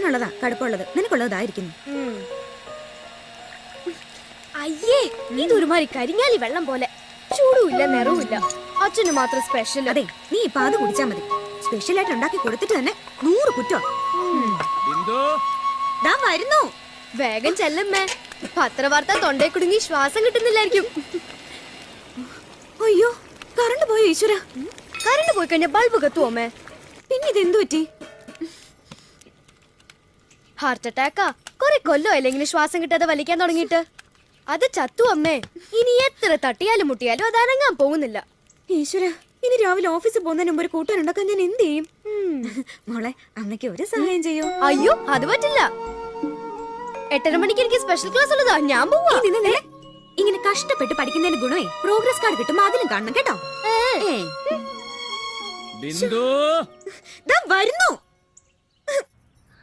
കുടിക്കാനുള്ളതാ കടുപ്പുള്ളത്, നിനക്കുള്ളതായിരിക്കുന്നു. അയ്യേ, ഇതൊരുമാതിരി കരിങ്ങാലി വെള്ളം പോലെ, ചൂടുമില്ല നിറവുമില്ല. അച്ഛന് മാത്രം സ്പെഷ്യൽ. അതെ, നീ ഇപ്പൊ അത് കുടിച്ചാ മതി. സ്പെഷ്യൽ ആയിട്ട് ഉണ്ടാക്കി കൊടുത്തിട്ട് തന്നെ 100 കുറ്റം. വരുന്നു, വേഗം ചെല്ലമ്മേ. പത്രവാർത്ത തൊണ്ടേ കുടുങ്ങി ശ്വാസം കിട്ടുന്നില്ലായിരിക്കും. അയ്യോ, കറണ്ട് പോയോ ഈശ്വര? കറണ്ട് പോയി കഴിഞ്ഞാൽ ബൾബ് കത്തുവോമേ. പിന്നെ ഇതെന്തു പറ്റി? ഹാർട്ട് അറ്റാക്കാ. കുറെ കൊല്ലമല്ലേ ഇങ്ങനെ ശ്വാസം കിട്ടാതെ വലിക്കാൻ തുടങ്ങിയിട്ട്. അത് ചത്തു അമ്മേ. ഇനി എത്ര തട്ടിയാലും മുട്ടിയാലും അത് അനങ്ങാൻ പോകുന്നില്ല. ഈശ്വര, ഇനി രാവിലെ ഓഫീസിൽ പോകുന്നതിന് മുമ്പ് ഒരു കൂട്ടുകാരുണ്ടാക്കാൻ ഞാൻ എന്ത് ചെയ്യും? മോളെ, അമ്മയ്ക്ക് ഒരു സഹായം ചെയ്യോ? അയ്യോ, അത് പറ്റില്ല. 8:30 മണിക്ക് എനിക്ക് സ്പെഷ്യൽ ക്ലാസ് ഉള്ളതാ. ഞാൻ പോവാ. ഇങ്ങനെ കഷ്ടപ്പെട്ട് പഠിക്കുന്നതിന് ഗുണമേ പ്രോഗ്രസ് കാർഡ് കിട്ടുമ്പോ അതിലും കാണണം കേട്ടോ. വരുന്നു.